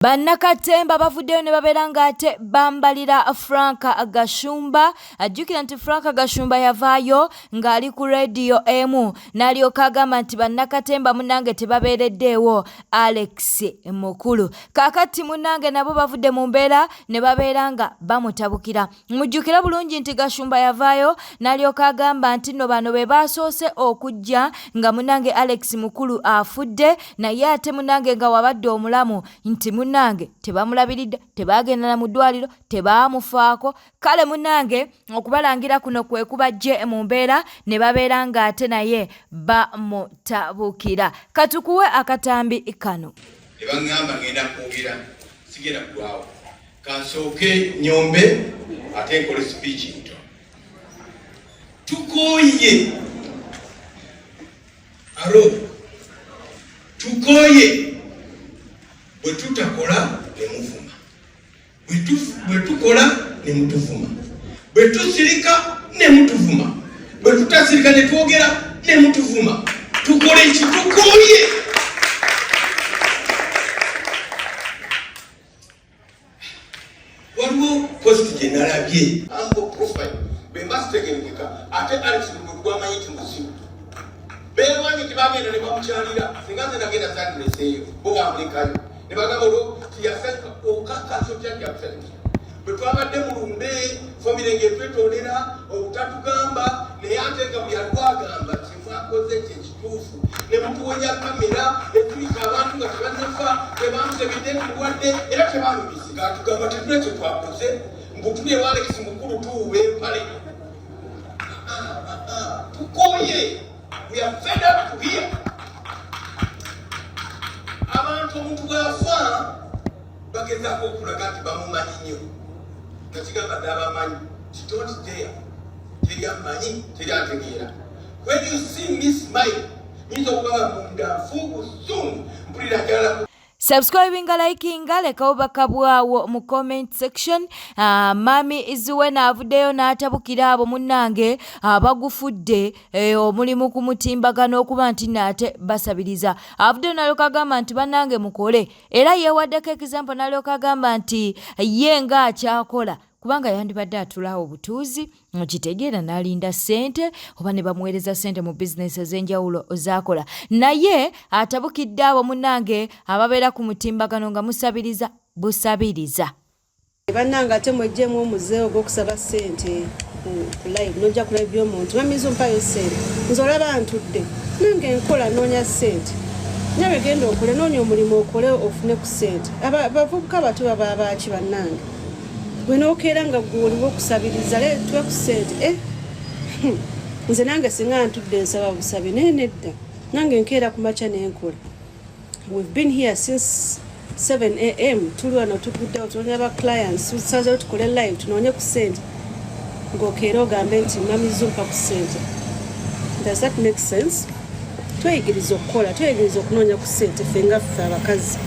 Bannakatemba bavuddeyo ne babeera ng'ate bambalira Frank Gashumba. Ajjukira nti Frank Gashumba yavaayo ng'ali ku radio emu n'alyoka agamba nti bannakatemba munnange tebabeereddeewo Alex Mukulu. Kaakati munnange nabo bavudde mu mbeera ne babeera nga bamutabukira. Mujjukira bulungi nti Gashumba yavaayo n'alyoka agamba nti nno bano be baasoose okujja nga munnange Alex Mukulu afudde naye ate munnange nga wabadde omulamu nti munnange tebamulabiridde, tebaagenda mu ddwaliro, tebaamufaako. Kale munnange okubalangira kuno kwe kubajje mu mbeera ne babeera ng'ate naye bamutabukira. Katukuwe akatambi kano. Ne baŋŋamba ngenda kwogera sigenda kulwawo. Kansooke nyombe ate nkole speech nto. Tukooye. Alo. Tukooye. Bwe tutakola ne muvuma. Bwe tukola ne mutuvuma. Bwe tusirika ne mutuvuma. Bwe tutasirika ne twogera ne mutuvuma. Tukole ki? Tukooye. Waliwo post gye nalabye ambo profile bwe mbasitegerekeka ate Alex Mukulu gwamanyi nti muzibu. Beewanyi tebagenda ne bamukyalira singa nze nagenda sandireseeyo bo bamulekayo. Ne bagamba tiyaseka okakaso kyakyakusanyusa. Bwe twabadde mu lumbe famire ng'etwetoolera obutatugamba naye ate nga bwe yalwagamba kimwakoze kyekituufu ne mutuwonya kamera etulika abantu nga tebannafa tebamuzebedde mulwadde era tebamubisi gaatugamba tetule kye twakoze mbutuli ewa Alex Mukulu tuwuba empale. Tukooye. We are fed up to hear. Abantu omuntu bw'afa bagezaako okulaga nti bamumanyi nnyo. Nakigamba dde abamanyi. Don't dare. Teri amanyi, teri ategeera. When you see me smile, nyinza okugamba munda nfuugu soon mpulira njala. Subscribing, liking, leka obakabwawo mu comment section. Mami Zuwena avuddeyo n'atabukira abo munnange abagufudde omulimu ku mutimbagano okuba nti nate basabiriza. Avuddeyo n'alyoka agamba nti bannange mukole era yeewaddeko example n'alyoka agamba nti ye nga akyakola kubanga yandibadde atulawo obutuuzi kitegeera n'alinda ssente oba ne bamuweereza ssente mu bizinesi ez'enjawulo z'akola. Naye atabukidde abo munnange ababeera ku mutimbagano nga musabiriza busabiriza. Bannange ate mweggyemu omuze ogw'okusaba ssente ku live nojja ku live by'omuntu mamizo mpayo ssente nze olaba ntudde nange nkola noonya ssente nyawe genda okole noonya omulimu okole ofune ku ssente. Abavubuka bato baba abaaki bannange bwe nookeera nga gwe oliwo okusabiriza tuwe ku ssente nze nange singa ntudde nsaba busabi naye nedda nange nkeera ku makya n'enkola. We've been here since 7 a.m. tuli wano tuguddewo tulonye aba clients tusazeewo tukole live tunoonye ku ssente ng'okeera ogambe nti mamizo mpa ku ssente. Does that make sense? Tweyigiriza okukola tweyigiriza okunoonya ku ssente ffe nga ffe abakazi.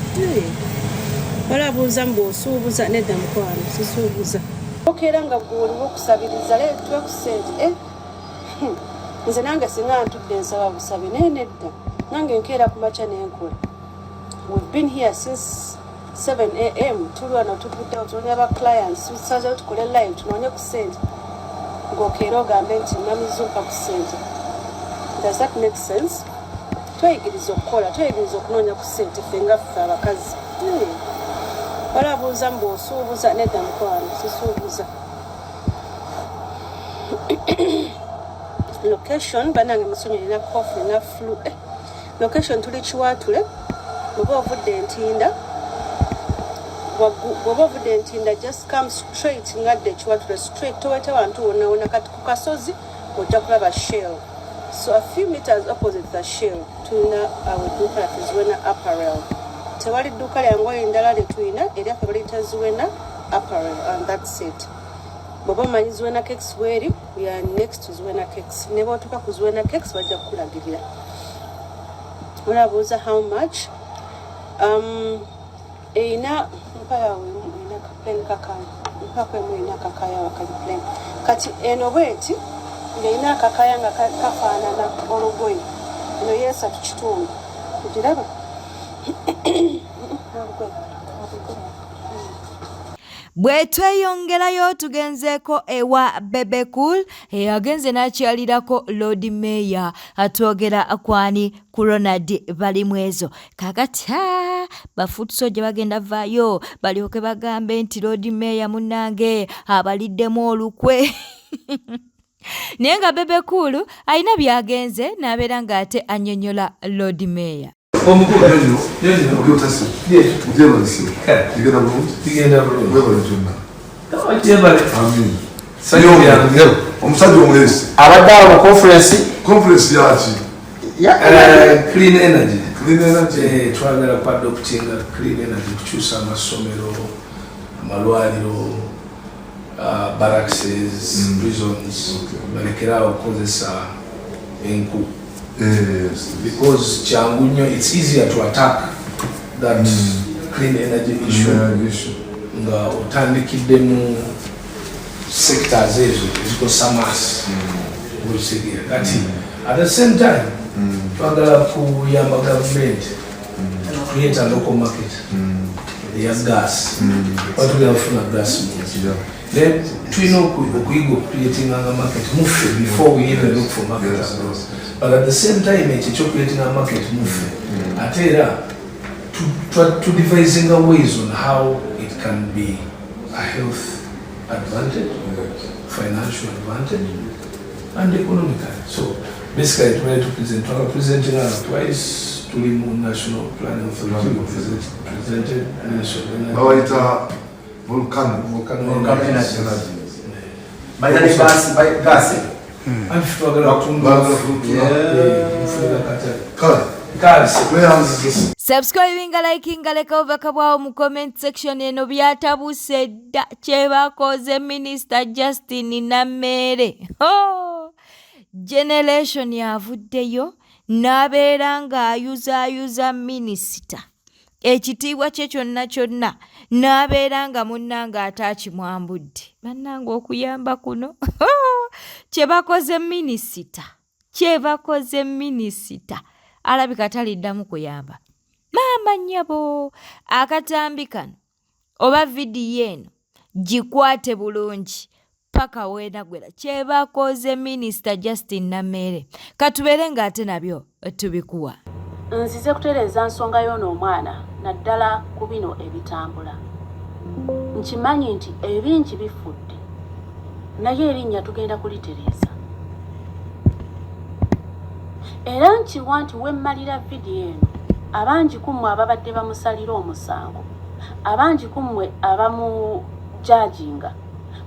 Walabuuza mbu osuubuza nedda mukwano sisuubuza. Okeera nga gwe oliwo okusabiriza tuwe ku ssente nze nange singa ntudde nsaba busabi naye nedda nange nkeera ku makya n'enkola. We've been here since 7 a.m. tuli wano tuguddewo tulonye aba clients tusazeewo tukole live tunoonye ku ssente ng'okeera ogambe nti mamizo mpa ku ssente. Does that make sense? Tweyigiriza okukola tweyigiriza okunoonya ku ssente ffe nga ffe abakazi. Walabuuza mbu osuubuza nedda mukwano sisuubuza. Location bannange musonyi nina cough nina flu. Location tuli Kiwatule. Bw'oba ovudde Ntinda just come straight ngadde Kiwatule straight towete wantu wonna kati ku kasozi ojja kulaba Shell. So a few meters opposite the Shell tulina edduuka lyaffe Zuwena Apparel. Tewali dduuka lya ngoye ndala lye tulina eryaffe baliyita Zuwena Apparel and that's it. Bw'oba omanyi Zuwena Cakes weri we are next to Zuwena Cakes. Ne bw'otuuka ku Zuwena Cakes bajja kukulagirira. Olabuuza how much? Eina mpayawe ina kaplane kakaya. Mpakwemu ina kakaya wakali plane. Kati eno bweti ina kakaya nga kafaanana olugoye. Eno yesa tukitundu. Kugiraba? Bwe tweyongerayo tugenzeeko ewa Bebe Cool agenze n'akyalirako Lord Mayor atwogera kwani ku Ronald Balimwezo. Kakati bafutuso gye bagenda vaayo balyoke bagambe nti Lord Mayor munnange abaliddemu olukwe. Naye nga Bebe Cool alina byagenze n'abeera ng'ate annyonnyola Lord Mayor. Omusajja omwezi abadde awo conference yaki clean energy twagala ku adoptinga clean energy kukyusa amasomero amalwaliro barracks prisons balekerawo okukozesa enku because kyangu nnyo it's easier to attack that clean energy issue nga otandikiddemu sectors ezo ezikosa mass busigira kati at the same time twagala kuyamba government create a local market ya gas watugenda kufuna gas then tulina okuyiga creating a market muffe before we even look for market abroad. But at the same time ekyo creating a market muffe ate era to devising ways on how it can be a health advantage, financial advantage, and economical. So basically, trying to presenting twice to the National Planning Authority, presented bawaita volcano energy. Subscribing, liking, leka mu comment section eno byatabuse dda kyebakoze Minister Justin Nammere. Generation yavuddeyo n'abeera ng'ayuzaayuza minisita ekitiibwa kye kyonna n'abeera nga munnanga ataakimwambudde. Bannanga okuyamba kuno kyebakoze minisita alabika taliddamu kuyamba. Maama nnyabo akatambi kano oba vidiyo eno gikwate bulungi paka weenagwera kyebakoze Minister Justin Nammere. Katubeere ng'ate nabyo tubikuwa. Nzize kutereeza nsonga y'ono omwana naddala ku bino ebitambula. Nkimanyi nti ebingi bifudde naye erinnya tugenda kulitereeza. Era nkiwa nti wemmalira vidiyo eno abangi kummwe ababadde bamusalira omusango, abangi kummwe abamujajinga,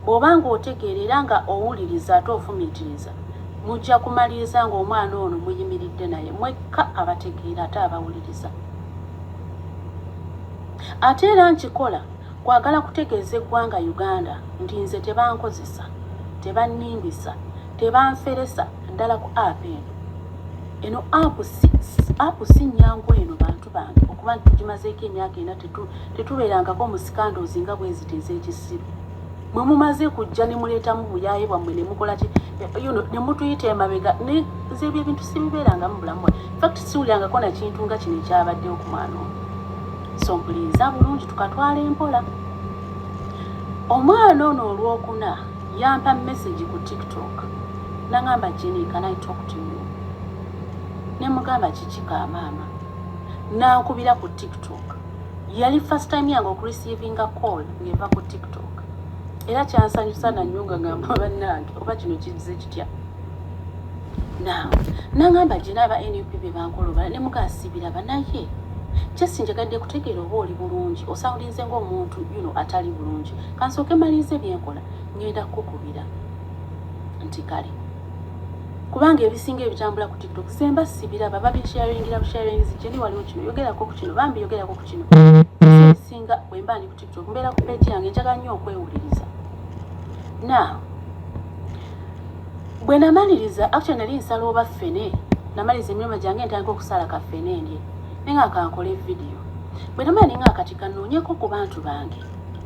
bw'obanga otegeerera nga owuliriza ate ofumiitiriza, mujja kumaliriza ng'omwana ono muyimiridde naye mwekka abategeera ate abawuliriza. Ate era nkikola kwagala kutegeeza eggwanga Uganda nti nze tebankozesa, tebannimbisa, tebanferesa ddala ku app eno. Eno app si nnyangu eno bantu bange okuba nti tugimazeeko emyaka ena tetubeerangako mu sikandoozi nga bwe ziteeza ekisiru. Mwe mumaze kujja ne muleetamu buyaaye bwammwe ne mukola ki ne mutuyita emabega z'ebyo ebintu sibibeerangamu bulamu bwe. Fact siwulyangako na kintu nga kino ekyabaddewo ku mwana ono. So mpuliriza bulungi tukatwala empola. Omwana ono olwokuna yampa message ku TikTok nangamba Jenny, can I talk to you? Ne mugamba kikika maama. Nankubira ku TikTok. Yali first time yange okureceiving a call ngeva ku TikTok. Era kyansanyusa na nyunga ngamba bannange oba kino kizize kitya. Nangamba Jenny aba NUP bankoloba ne mugasibira banaye. Just njagadde kutegeera oba oli bulungi osawulize ng'omuntu atali bulungi. Kansooke malirize byenkola ngenda kukubira nti kale. Kubanga ebisinga ebitambula ku TikTok semba sibira baba bisharingira busharingizi Jenny waliwo kino yogerako ku kino bambi yogerako ku kino. Singa bwemba ndi ku TikTok mbeera ku page yange njagala nnyo okwewuliriza. Now bwe namaliriza actually nali nsala oba ffene namaliriza emirimu gyange ntandika okusala ka ffene ndye nenga kankola vidiyo. Bwe namala nenga kati kanoonyeko ku bantu bange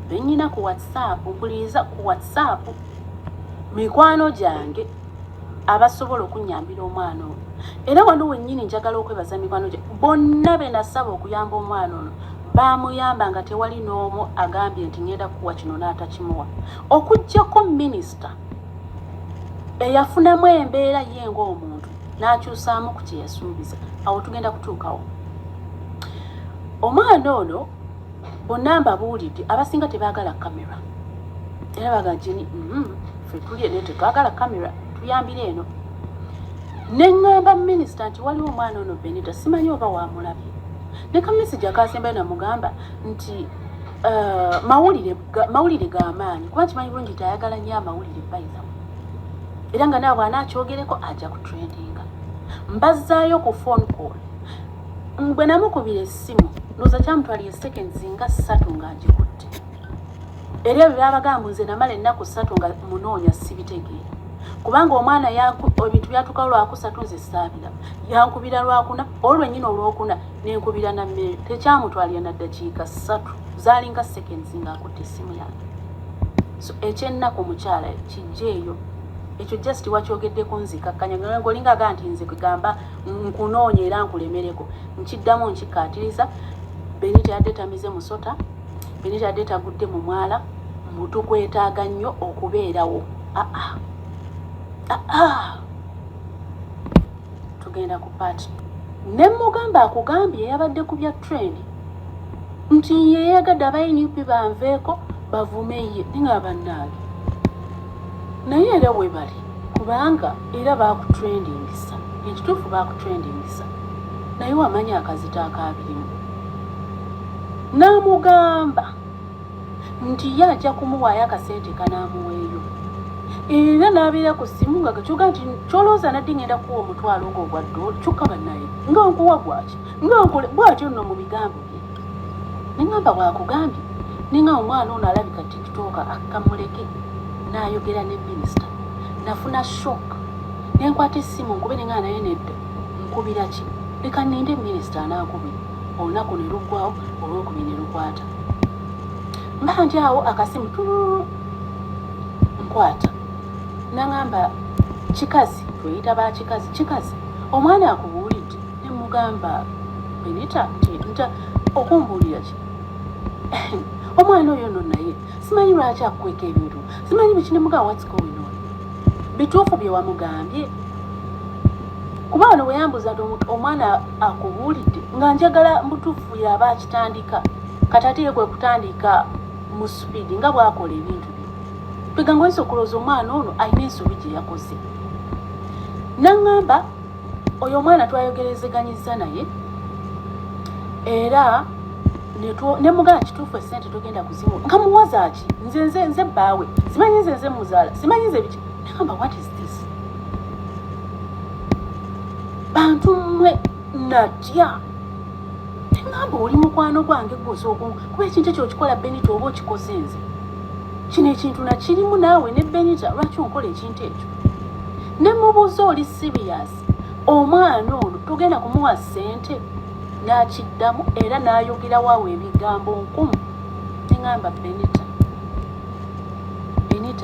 bennyina ku WhatsApp mpuliriza ku WhatsApp mikwano gyange abasobola okunyambira omwana ono. Era wano wennyini njagala okwebaza mikwano gyange bonna be nasaba okuyamba omwana ono baamuyamba nga tewali n'omu agambye nti ngenda kuwa kino n'atakimuwa okuggyako minisita eyafunamu embeera ye ng'omuntu n'akyusaamu ku kye yasuubiza. Awo tugenda kutuukawo. Omwana ono bonna mbabuulidde abasinga tebaagala kamera era bagajeni ffe tulye ne tetwagala kamera tuyambire eno. Ne ŋŋamba minisita nti waliwo omwana ono Benita simanyi oba wamulabye. Ne kamesegi akasembayo namugamba nti mawulire g'amaanyi kuba kimanyi bulungi tayagala nnyo amawulire bayiza era nga nawe bw'anaakyogereko ajja kutrendinga. Mbazzaayo ku phone call bwe namukubira essimu ndowooza kyamutwaliye seconds nga 3 nga ngikutte era ebyo byabagamba nze namala ennaku 3 nga munoonya sibitegeera kubanga omwana ebintu byatukawo lwakusatu nze saabira yankubira lwakuna olwennyini olwokuna nenkubira na mmere tekyamutwalira na ddakiika 3 zaalinga seconds nga akutte essimu yange. So ekyennaku mukyala kijjeeyo ekyo just wakyogeddeko nzikakkanya ngolinga agaa nti nze kugamba nkunoonya era nkulemereko nkiddamu nkikkaatiriza. Benita yadde tamize musota, Benita yadde tagudde mu mwala, mutukwetaaga nnyo okubeerawo. Tugenda ku paati. Ne mugamba akugambye yabadde ku bya trend nti yeyagadde abayinipi banveeko bavumeye ninga bannange naye era bwe bali kubanga era baakutrendingisa ekituufu baakutrendingisa naye wamanya akazita akaabirimu. N'amugamba nti ye ajja kumuwaayo akasente kanaamuweeyo era n'abeera ku ssimu nga gakyuga nti kyolowooza nadde ngenda kuwa omutwalo ogwo ogwa ddoola kyokka bannaye nga nkuwa gwaki nga nkole bw'atyo nno mu bigambo bye. Ne ŋŋamba bw'akugambye ninga omwana ono alabika tikitoka akamuleke n'ayogera ne minisita nafuna shock nenkwata essimu nkube nenga naye nedda nkubira ki leka ninde minisita anankubira olunaku ne luggwawo olwokubiri ne lukwata mba nti awo akasimu nkwata naŋŋamba kikazi tweyita ba kikazi omwana akubuulidde ne mugamba Benita nta okumbuulira ki omwana oyo nno naye simanyi lwaki akukweka ebintu simanyi biki ne mugamba what's going on bituufu bye wamugambye kuba wano bwe yambuza nti omwana akubuulidde nga njagala mbutuufu yaba akitandika kataatire kwe kutandika mu speedi nga bw'akola ebintu bye twega nga oyinza okulowooza omwana ono alina ensobi gye yakoze. Naŋŋamba oyo omwana twayogerezeganyiza naye era ne mugamba kituufu essente togenda kuzimuwa nga muwaza ki nze bbaawe simanyi nze muzaala simanyi nze biki nagamba what is this bantu mmwe natya neŋŋamba oli mukwano gwange gwosooka kuba ekintu ekyo okikola Benita oba okikoze nze kino ekintu nakirimu naawe ne Benita lwaki onkola ekintu ekyo ne mubuuza oli serious omwana ono togenda kumuwa ssente n'akiddamu era n'ayogerawo awo ebigambo nkumu neŋŋamba Benita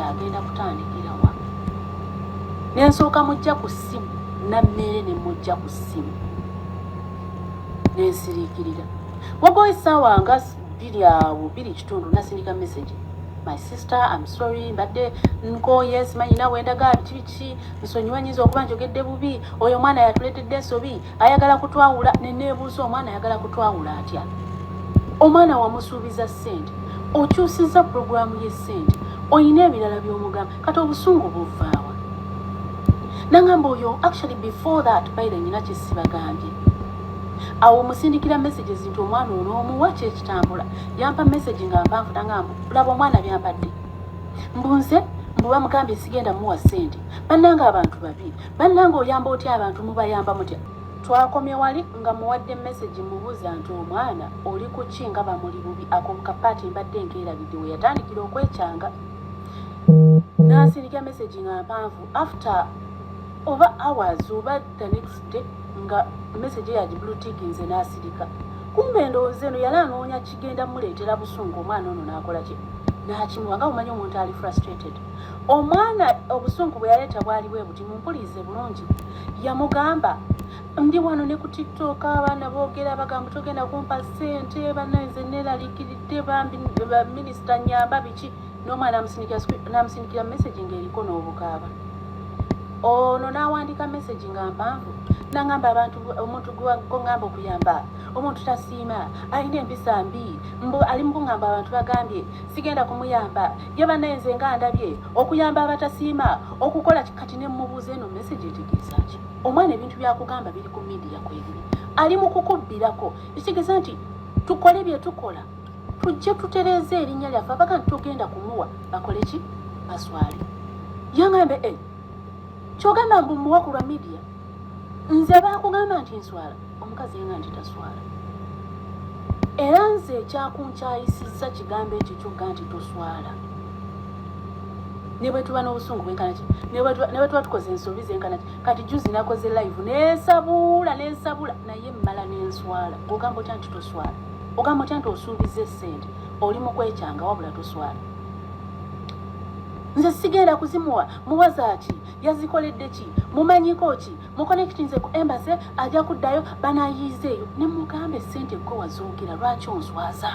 agenda kutandikira wa nensooka mujja ku ssimu nammere ne mujja ku ssimu nensiriikirira wagowo essaawa nga 2 nasindika message my sister I'm sorry mbadde nkooye simanyi nawe ndaga biki nsonyiwanyiza okuba njogedde bubi oyo omwana yatuleetedde ensobi ayagala kutwawula neneebuuza omwana ayagala kutwawula atya omwana wamusuubiza ssente okyusiza puroguramu y'essente oyina ebirala by'omugamba kati obusungu buvaawa naŋŋamba oyo actually before that baire nyina kyesibagambye awo musindikira messages nti omwana olw'omuwa kyekitambula yampa message nga mpanvuta ngamba laba omwana byampadde mbunze mbuba mugambye sigenda muwa ssente bannanga abantu babiri bannanga oyamba otya abantu mubayamba mutya twakomye wali nga muwadde message mubuuza nti omwana oli ku ki nga bamuli bubi ako kapaati mbadde nkeerabidde we yatandikira okwekyanga n'asindikira message nga mpanvu after oba hours oba the next day nga message ya blue tick nze n'asirika kumbe ndowooza eno yali anoonya kigenda muleetera busungu omwana ono n'akola ki n'akimuwa nga bumanyi omuntu ali frustrated omwana obusungu bwe yaleeta bwali bwe buti mumpulirize bulungi yamugamba ndi wano ne ku TikTok abaana boogera bagamba togenda kumpa ssente bannanze neeraliikiridde bambi minisita nyamba biki n'omwana namusinikira message ng'eriko n'obukaaba ono n'awandika message nga mpanvu nangamba abantu omuntu gwangamba okuyamba omuntu tasiima alina empisa mbi ali mukungamba abantu bagambye sigenda kumuyamba ye bannanze nga ndabye okuyamba abatasiima okukola kati ne mubuuza eno message etegeeza ki omwana ebintu byakugamba biri ku media kwebiri ali mu kukubbirako ekitegeeza nti tukole bye tukola tujje tutereeze erinnya lyaffe abaga nti tugenda kumuwa bakole ki baswale yangambe kyogamba mbu muwa ku lwa media nze baakugamba nti nswala omukazi yenga nti taswala era nze ekyakunkyayisizza kigambo ekyo kyogga nti toswala ne bwe tuba n'obusungu bwenkanaki ne bwe tuba tukoze ensobi zenkanaki kati juzi nakoze live neesabula naye mmala n'enswala ogamba otya nti toswala ogamba otya nti osuubiza essente oli mu kwekyanga wabula toswala nze sigenda kuzimuwa muwaza ki yazikoledde ki mumanyiko ki muconnectinze ku embassy ajja kuddayo banayizeeyo ne mugambe essente ko wazoogera lwaki onswaza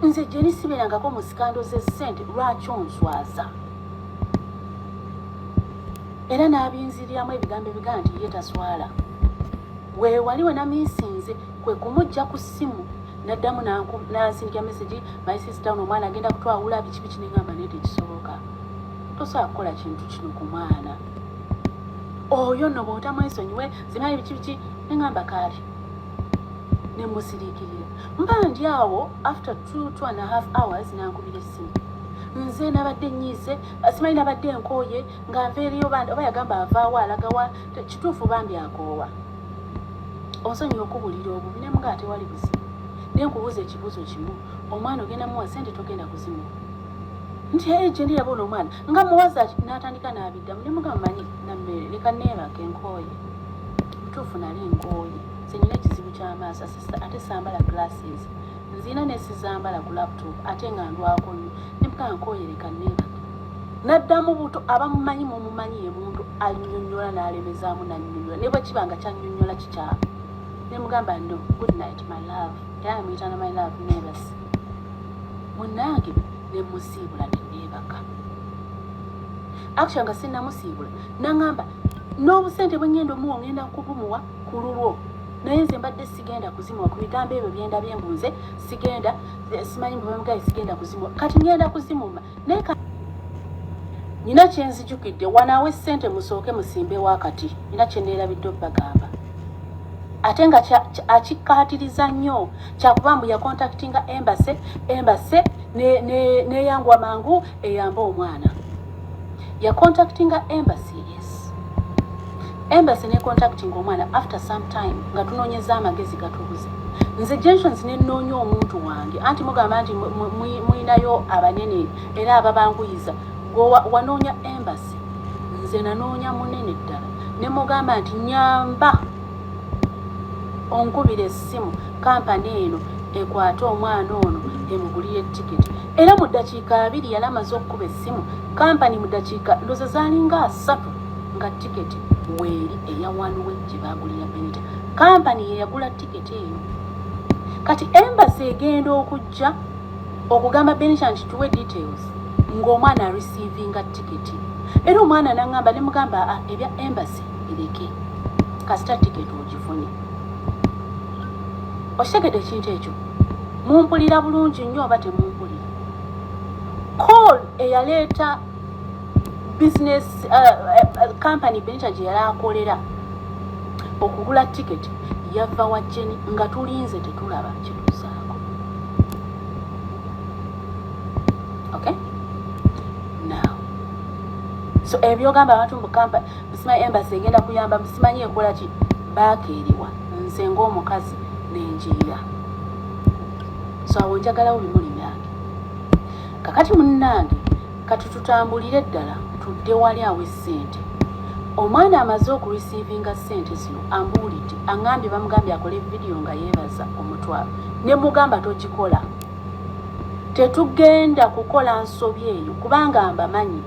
nze gye nisiberangako mu sikando z'essente lwaki onswaza era n'abinziriramu ebigambo ebigaa nti ye taswala weewali we namiisinze kwe kumujja ku ssimu naddamu nansindikira message my sister omwana agenda kutwawula biki nengamba naye tekisoboka tosobola kukola kintu kino ku mwana oyo nno bw'otamwesonyiwe zimanyi biki nengamba kaali nemusiriikirira mba ndi awo after 2.5 hours nankubira essimu nze nabadde nyiize simanyi nabadde nkooye nga nveeriyo oba yagamba avaawo alagawa kituufu bambi akoowa onsonyiwa okubulira obubi ne muga tewali buzibu naye nkubuuza ekibuuzo kimu omwana ogenda muwa sente togenda kuzimuwa nti gye ndiyabona omwana nga muwaza n'atandika n'abiddamu ne muga mmanyi nammere leka neebake nkooye butuufu nali nkooye senyina ekizibu ky'amaaso ate sambala glasses nziina nesizambala ku laptop ate nga ndwako nnyo ne muga nkooye leka neebake naddamu buto abamumanyi mumumanyi ye muntu annyonnyola n'alemezaamu nannyonnyola ne bwe kiba nga kyannyonnyola kikyaba ne mugamba no good night my love era muyitana my love neighbors munange ne musiibula ne neebaka actually nga sinnamusiibula nangamba n'obusente bwe ngenda omuwa ngenda kubumuwa ku lulwo naye nze mbadde sigenda kuzimuwa ku bigambo ebyo byenda byembunze sigenda simanyi mbubamugaye sigenda kuzimuwa kati ngenda kuzimuma naye nina kyenzijukidde wanaawe ssente musooke musimbe wakati nina kyenneerabidde obbagamba ate nga akikkaatiriza nnyo kyakuba mbu yacontactinga embassy neyangwa mangu eyamba omwana yacontactinga embassy yes embassy necontactinga omwana after some time nga tunoonyeza amagezi gatubuze nze Jenshons nenoonya omuntu wange anti mugamba nti muyinayo abanene era ababanguyiza wanoonya embassy nze nanoonya munene ddala ne mugamba nti nyamba onkubira essimu kampani eno ekwate omwana ono emugulire tiketi era mu ddakiika 2 yali amaze okukuba essimu kampani mu ddakiika ndoza zaalinga 3 nga tiketi weeri eya wanwe gye baagulira Benita kampani ye yagula tiketi eyo kati embassy egenda okujja okugamba Benita nti tuwe details ng'omwana receivinga tiketi era omwana nangamba ne mugamba ebya embassy bireke kasita tiketi ogifunye okitegedde ekintu ekyo mumpulira bulungi nnyo oba temumpulira call eyaleeta business company Benita gye yali akolera okugula tiketi yava wa Jeni nga tulinze tetulaba kituusaako okay now so ebyogamba abantu mu company musimanyi embassy egenda kuyamba musimanyi ekola ki baakeeriwa nze ng'omukazi nenjiira so awo njagalawo bimuli byange kakati munnange kati tutambulire ddala tudde wali awo essente omwana amaze okureceivinga ssente zino ambuulidde aŋŋambye bamugambye akole vidiyo nga yeebaza omutwalo ne mugamba togikola tetugenda kukola nsobi eyo kubanga mbamanyi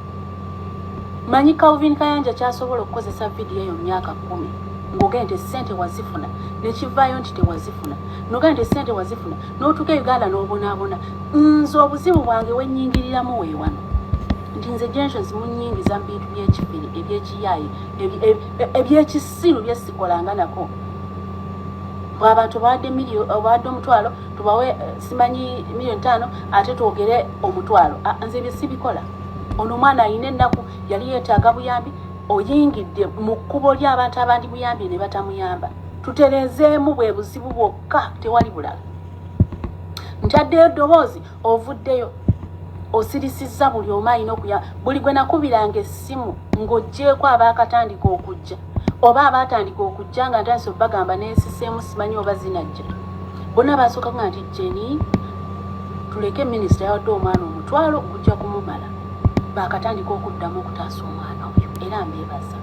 manyi Calvin Kayanja kyasobola okukozesa vidiyo eyo myaka 10 ng'ogende ssente wazifuna nekivaayo nti tewazifuna n'ogende ssente wazifuna n'otuuka Uganda n'obonaabona. Nze obuzibu bwange wennyingiriramu weewano nti nze Generations munnyingiza mu bintu by'ekifiri eby'ekiyaayi eby'ekisiru bye sikolanga nako. Bw'abantu bawadde omutwalo tubawe simanyi $5,000,000 ate twogere omutwalo. Nze ebyo sibikola. Ono omwana alina ennaku yali yeetaaga buyambi oyingidde mu kkubo ly'abantu abandi buyambi ne batamuyamba. Tutereezeemu bwe buzibu bwokka tewali bulala. Ntaddeyo eddoboozi ovuddeyo osirisizza buli omu alina okuyamba. Buli gwe nakubiranga essimu ng'oggyeko abaakatandika okujja oba abaatandika okujja nga ntandise obbagamba neesiseemu simanyi oba zinajja. Bonna baasooka nga nti Jenny tuleke minisita yawadde omwana omutwalo gujja kumumala. Baakatandika okuddamu okutaasa omwana oyo era mbeebaza.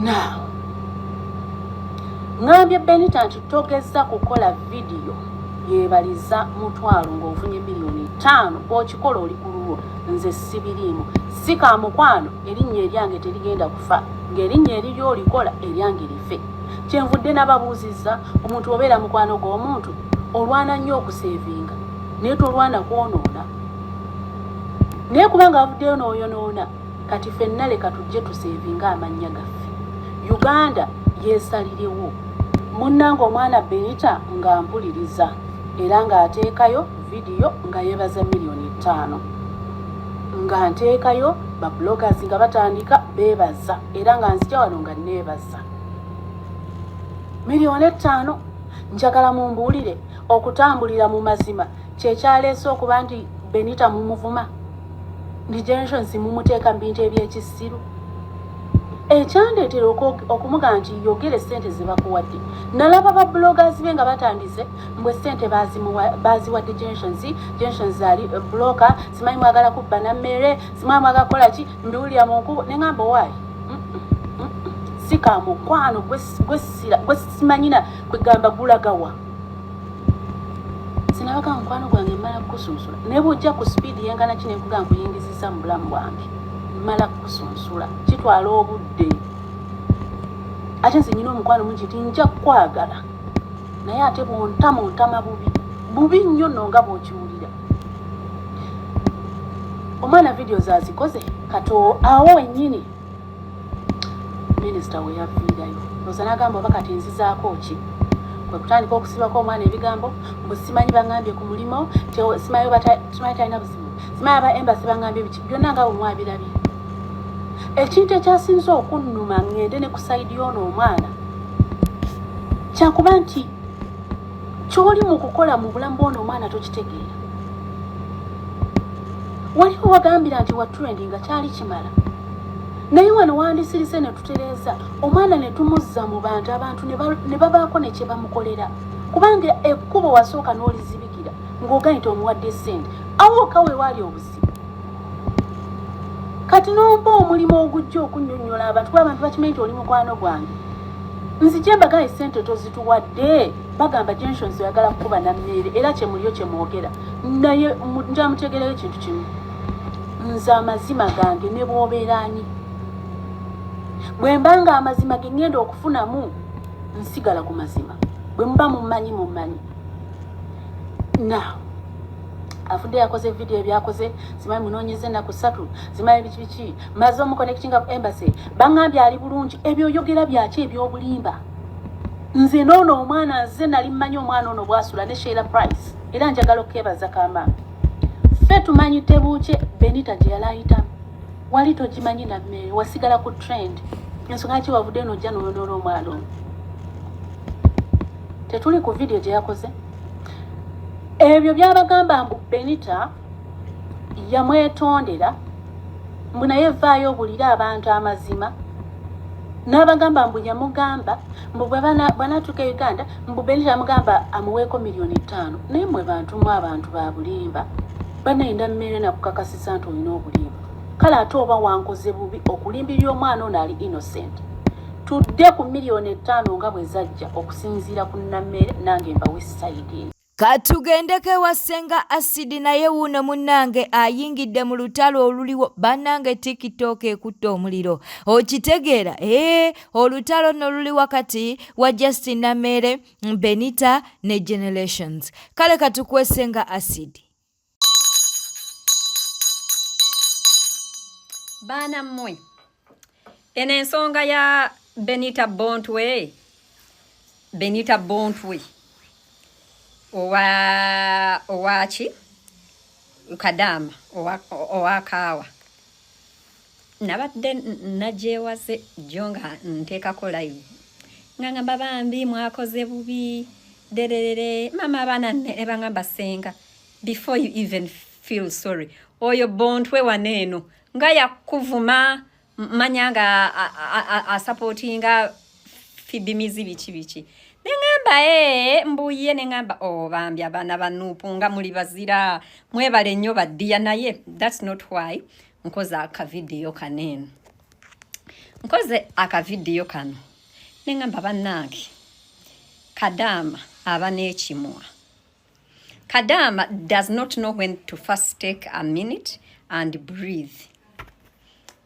Now ngambye Benita nti togeza kukola vidiyo yeebaliza mutwalo ng'ofunye $5,000,000 bw'okikola oli ku lulwo. Nze sibiriimu si ka mukwano erinnya eryange terigenda kufa ng'erinnya eriryo olikola eryange life. Kyenvudde n'ababuuzizza omuntu obeera mukwano gw'omuntu olwana nnyo okuseevinga naye tolwana kwonoona. Naye kubanga avuddeyo n'oyonoona kati ffenna leka tujje tuseevinga amannya gaffe. Uganda yeesalirewo. Munnange omwana Benita nga mpuliriza era ng'ateekayo vidiyo nga yeebaza $5,000,000 nga nteekayo babloggers nga batandika beebaza era nga nzija wano nga neebaza $5,000,000. Njagala mumbuulire okutambulira mu mazima kyekyaleese okuba nti Benita mumuvuma ndi Generations mumuteeka mu bintu eby'ekisiru. Ekyandeetera okumugaa nti yogere ssente ze bakuwadde. Nalaba babloggers be nga batandise mbwe ssente baziwadde Generations ali bloka simanyi mwagala kubba nammere simanyi mwagala kukola ki mbiwulira mu nkubo ne ngamba owaayi si ka mukwano gwe simanyina kwegamba gulagawa. Sinabaga mukwano gwange mmala kukusunsula naye bw'ojja ku sipiidi yengana ki nekuga nkuyingizizza mu bulamu bwange mmala kukusunsula kitwala obudde. Ate nze nyina omukwano mungi nti nja kukwagala naye ate bw'ontama bubi nnyo nno nga bw'okiwulira. Omwana vidiyo zazikoze kato awo wennyini minisita we yaviirayo loza n'agamba oba kati nzizaako ki kwe kutandika okusibako omwana ebigambo mbu simanyi bangambye ku mulimo simanyi talina buzibu simanyi aba embassy bangambye biki byonna nga bwe mwabirabye. Ekintu ekyasinze okunnuma ngende ne ku sayidi y'ono omwana kyakuba nti ky'oli mu kukola mu bulamu bw'ono omwana tokitegeera. Waliwo wagambira nti wa trending nga kyali kimala naye wano wandisirise ne tutereeza omwana ne tumuzza mu bantu abantu ne babaako ne kye bamukolera kubanga ekkubo wasooka n'olizibikira ng'ogaanye nti omuwadde ssente awo kawe waali obuzibu. Kati nomba omulimu ogujja okunnyonnyola abantu kuba abantu bakimanyi nti oli mukwano gwange nzije mbagaye ssente tozituwadde bagamba Generations oyagala kukuba nammere era kyemulyo kyemwogera naye njamutegereyo ekintu kimu nze amazima gange ne bw'obeeraani bwe mbanga amazima ge ngenda okufunamu nsigala ku mazima bwe muba mummanyi. Now afudde yakoze vidiyo ebyakoze simanyi munoonyeze ennaku 3 simanyi biki maze omuconnectinga ku embassy bangambye ali bulungi ebyo oyogera byaki ebyobulimba. Nze noono omwana nze nali mmanyi omwana ono bwasula ne Sheila Price era njagala okukebaza kamba ffe tumanyi tebuukye Benita gye yali ayitamu wali togimanyi nammere wasigala ku trend ensonga ki wavudde n'ojja n'oyonoona omwana ono. Tetuli ku vidiyo gye yakoze ebyo byabagamba mbu Benita yamwetondera mbu naye vaayo obulire abantu amazima n'abagamba mbu yamugamba mbu bw'anaatuuka Uganda mbu Benita yamugamba amuweeko $5,000,000 naye mwe bantu mu abantu ba bulimba banayinda mmere nakukakasisa nti olina obulimba kale ate oba wankoze bubi okulimbirira omwana ono ali innocent. Tudde ku $5,000,000 nga bwe zajja okusinziira ku nammere nange mbawe sayidi. Katugendeke wasenga asidi naye wuno munnange ayingidde mu lutalo oluliwo bannange TikTok ekutte omuliro. Okitegeera olutalo no luli wakati wa Justin Namere, Benita ne Generations. Kale katukwesenga asidi. Bana mmwe. Ene ensonga ya Benita Bontwe. Benita Bontwe. Owachi Kadama owakawa nabadde najewase jonga nteekako live ngamba bambi mwakoze bubi derere mama abana ne bangamba senga before you even feel sorry oyo Bontwe waneeno nga yakuvuma manyanga a supportinga fibimizi bichi nengamba mbuye nengamba bambi abana banupu nga muli bazira mwebale nnyo baddiya naye that's not why nkoze akavidiyo kanene nkoze akavidiyo kano nengamba bannange Kadama aba n'ekimwa. Kadama does not know when to first take a minute and breathe.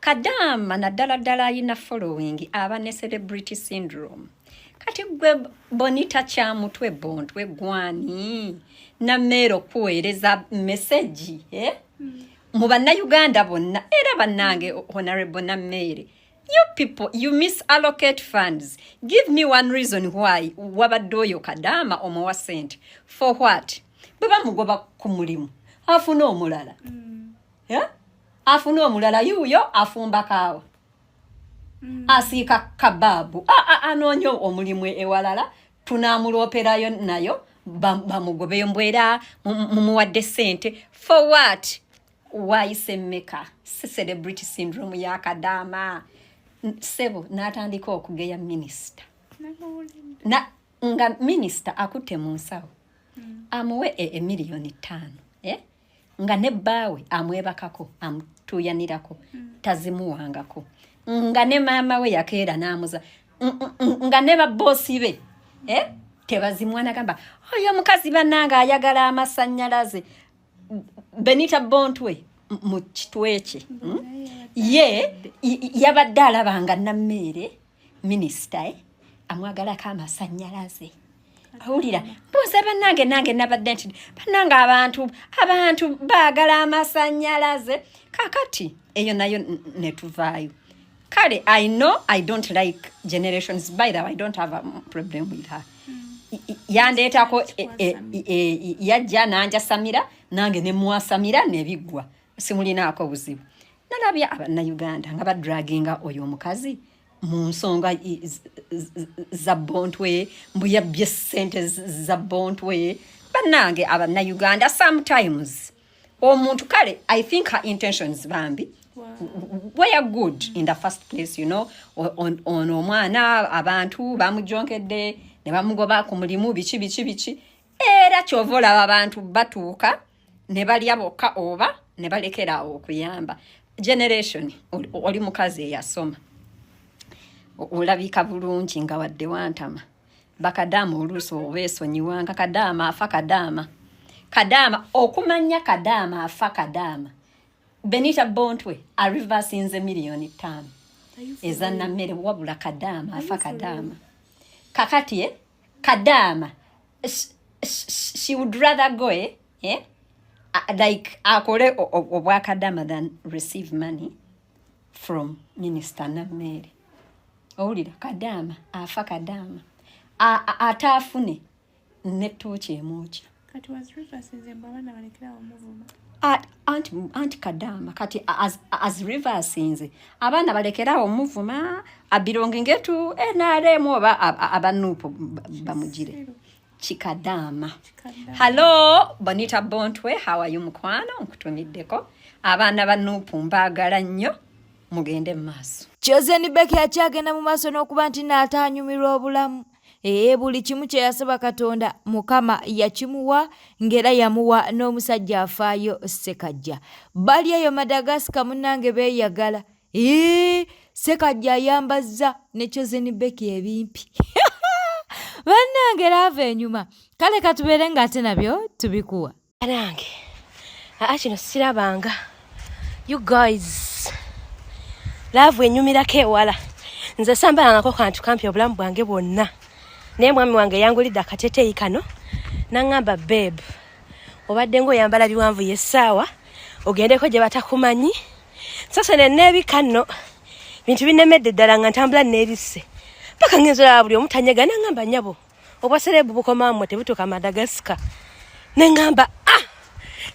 Kadama naddala ayina following aba ne celebrity syndrome. Kati gwe Bonita Kyamutwe Bontwe gwani na mero kuweereza message mu bannayuganda bonna era bannange honorable Namere. You people, you misallocate funds. Give me one reason why wabadde oyo Kadama omuwa sente. For what? Baba mugoba ku mulimu afuna omulala. Afuna omulala yuyo afumba kaawa. Asika kababu anonyo omulimu ewalala tunamuloperayo nayo bamugobeyo mbwera mumuwadde sente. For what? Why semeka celebrity syndrome ya Kadama sebo natandika okugeya minister na nga minister akutte mu nsawo amuwe emiliyoni 5 nga ne bawe amwebakako amutuyanirako tazimuwangako nga ne mama we yakeera namuza nga ne babbosi be tebazimwana gamba oyo mukazi bananga ayagala amasannyalaze Benita Bontwe mu kitweche yabadde alabanga Namere minister amwagala kama amasannyalaze awulira mbuuza bannange nabadde nti bannange abantu baagala amasannyalaze kakati eyo nayo netuvaayo kale I know I don't like generations by the way I don't have a problem with her yandeetako yajja nanja Samira nange ne mwasamira nebigwa simulinaako buzibu nalabya abannayuganda nga badraginga oyo omukazi mu nsonga za Bontwe mbuyabye sente za Bontwe bannange abannayuganda sometimes omuntu kale I think her intentions bambi were good in the first place, you know, on omwana abantu bamujonkedde ne bamugoba ku mulimu bichi era kyovola abantu batuuka ne balya bokka oba ne balekera okuyamba generation oli mukazi yasoma olabika bulungi nga wadde wantama bakadama oluuso obeesonyiwanga Kadama afa Kadama okumanya Kadama afa Kadama Benita Bontwe a reverse miliyoni 5 eza Namere wabula Kadama afa Kadama kakati Kadama she would rather go like akole obwa Kadama than receive money from Minister Namere. Owulira Kadama afa Kadama atafune netoche emoja kati was reverse nzembabana balekera omuvuma anti Kadama kati as reverse abana balekera omuvuma abirongengetu NRM oba abanupo bamugire Chikadama. Hello, Bonita Bontwe, how are you mukwano? Nkutumiddeko. Abaana banupu mbagala nnyo mugende maaso. Chosen Becky akyagenda mu maaso n'okuba nti n'ataanyumirwa obulamu. Buli kimu kye yasaba Katonda Mukama yakimuwa ngera yamuwa n'omusajja afaayo Sekajja. Bali eyo Madagascar munnange beeyagala. Sekajja ayambazza ne Chosen Becky ebimpi. bannange laava enyuma kale katubeere ng'ate nabyo tubikuwa anange kino sirabanga you guys laavu enyumirako ewala nze sambalangako kantu kampi obulamu bwange bwonna naye mwami wange yangulidde akateteeyi kano naŋŋamba babe obadde ng'oyambala biwanvu yessaawa ogendeko gye batakumanyi sasa nenneebika nno bintu binemedde ddala nga ntambula neebisse paka ngenzola buli omu tanyega naŋŋamba nnyabo obwaserebu bukomaamwe tebutuuka Madagascar neŋŋamba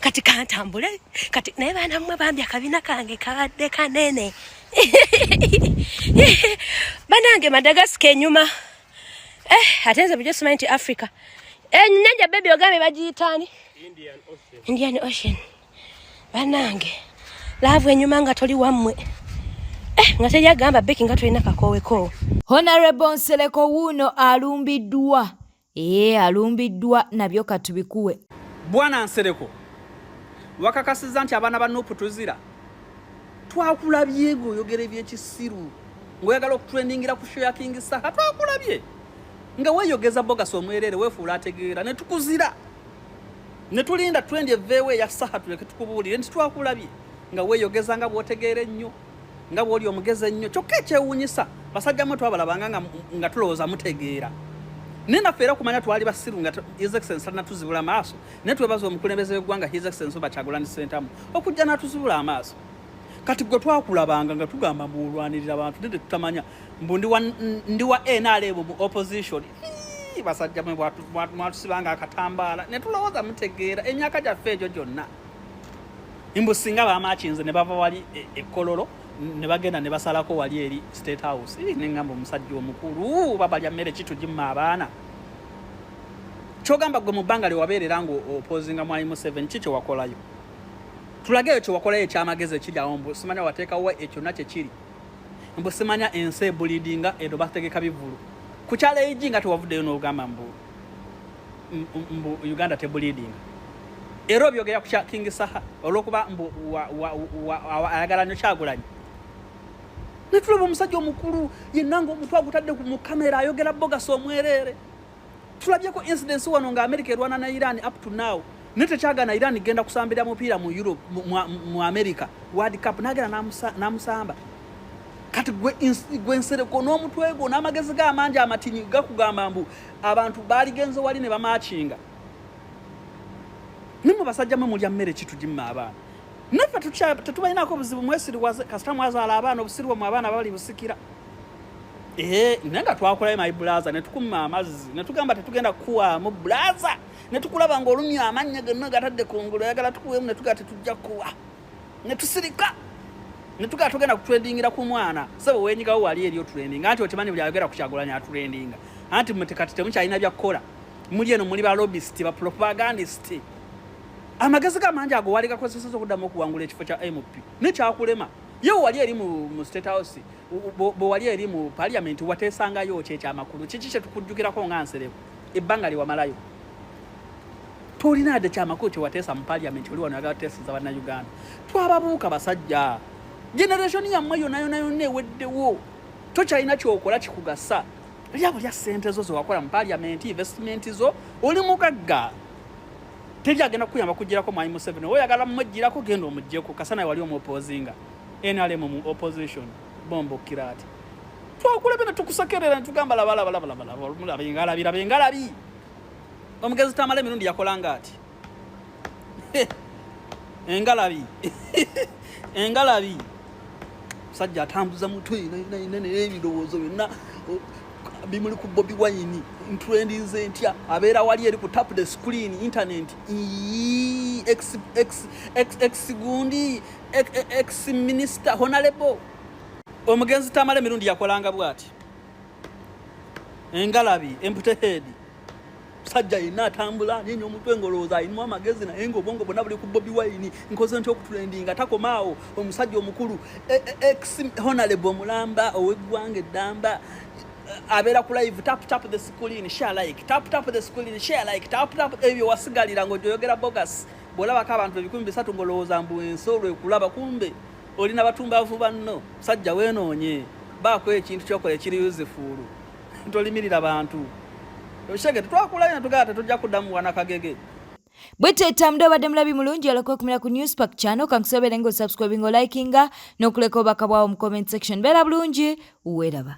kati kantambule kati naye baana mmwe bambi akabina kange kabadde kanene banange Madagascar enyuma ate nze bujjo simanyi nti Africa ennyanja bebi ogambe bagiyitaani Indian Ocean banange laavu enyuma nga toli wammwe nga teyagamba beki nga tulina kakooweko. Honorable Nsereko wuuno alumbiddwa alumbiddwa nabyo katubikuwe. Bwana Nsereko wakakasiza nti abaana ba Nuupu tuzira twakulabye ng'oyogera ebyekisiru ng'oyagala okutrendingira ku show ya King Saha twakulabye nga weeyogeza Bogas omwerere weefuula ategeera ne tukuzira ne tulinda trend eveewe ya Saha tuleke tukubuulire nti twakulabye nga weeyogeza nga bw'otegeera ennyo nga bw'oli omugezi ennyo kyokka ekyewuunyisa basajja mwe twabalabanga nga tulowooza mutegeera naffe era kumanya twali basiru nga His Excellency natuzibula amaaso naye twebaza omukulembeze w'eggwanga His Excellency Kyagulanyi Ssentamu okujja natuzibula amaaso kati gwe twakulabanga nga tugamba muulwanirira abantu nede tutamanya mbu ndi wa NRM mu opposition basajja mwe mwatusibanga akatambaala ne tulowooza mutegeera emyaka gyaffe egyo gyonna mbu singa bamakinze ne bava wali ekkololo ne bagenda ne basalako wali eri State House ne ngamba omusajja omukulu babalya mmere kitugimma abaana kyogamba gwe mu bbanga lyewabeerera nga opposinga Mwai Museveni kikyo wakolayo tulageyo kye wakolayo ekyamagezi ekiryawo mbu simanya wateekawo ekyo nakye kiri mbu simanya ensi ebulidinga edo bategeka bivulu ku kyalo eigi nga tewavuddeyo n'ogamba mbu Uganda tebulidinga era obyogera ku kya King Saha olw'okuba mbu ayagala nnyo Kyagulanyi ne tulaba omusajja omukulu yenna ng'omutwe agutadde mu kamera ayogera Bogas omwerere tulabyeko incidents wano nga America erwana na Iran up to now ne tekyagana Iran genda kusambira mupiira mu Europe mu America World Cup nagenda namusamba kati gwe Nsereko n'omutwe gwo n'amagezi g'amangi amatinyi gakugamba mbu abantu baaligenze wali ne bamakinga nimwe basajja mwe mulya mmere kitugimma abaana naffe tetubalinaako obuzibu mwesiriwaze kasita mwazaala abaana obusirwa mu abaana bali busikira naye nga twakolayo my brother ne tukumma amazzi ne tugamba tetugenda kukuwaamu brother ne tukulaba ng'olumya amannya gonna gatadde kungulu oyagala tukuweemu ne tugaa tetujja kuwa ne tusirika ne tugaa tugenda kutrendingira ku mwana sebo weenyigawo wali eri otrendinga anti okimanyi buli ayogera ku Kyagulanyi atrendinga anti kati temukyalina byakukola muli eno muli ba lobbyist ba propagandist amagezi g'amangi ago wali gakozeseza okuddamu okuwangula ekifo kya MP nekyakulema ye wali eri mu State House bo wali eri mu Parliament wateesangayo kyekyamakulu kiki kye tukujjukirako nga Nsereko ebbanga liwamalayo tolina ade kyamakulu kye wateesa mu Parliament oli wano yagala teesiza bannayuganda twababuuka basajja generation yammwe yonna eweddewo tokyalina kyokola kikugasa lyabo lya ssente zo zewakola mu Parliament investment zo oli mugagga tejagenda kuyamba kugirako Mwai Museveni oyagala mmujjirako genda omujjeko kasana wali omupposinga NRM mu opposition bombo kirati twakulebe ne tukusekerera ne tugamba labala engalabi omugezi Tamale emirundi yakolanga ati engalabi sajja atambuza mutwe n'ebirowoozo byonna bimuli ku Bobi Wine trendinze ntya abeera wali eri ku tap the screen internet ex gundi ex minister honorable omugenzi Tamale emirundi yakolanga bwati engalabi empty head sajja yina atambula nyenye omutwe ngolooza ayinmu amagezi naye ng'obwongo bwonna buli ku Bobi Wine nkoze ntya okutrendinga takomaawo omusajja omukulu ex honorable Mulamba ow'eggwanga eddamba abeera ku live tap the screen share like tap the screen share like tap ebyo wasigalira ng'ojoyogera Bogas bw'olabako abantu 300 ng'olowooza mbu ensoolo ekulaba kumbe olina batumbavu banno sajja weenoonye baako ekintu kyokola ekiri useful tolimirira bantu Oshege twakulayo netugala tetujja kuddamu wana Kagege. Bwete etamdo badde mulabi mulungi alako kumira ku Newspark channel kankusobere ngo subscribing o likinga n'okuleka obaka bwawo mu comment section. Bera bulungi uweraba.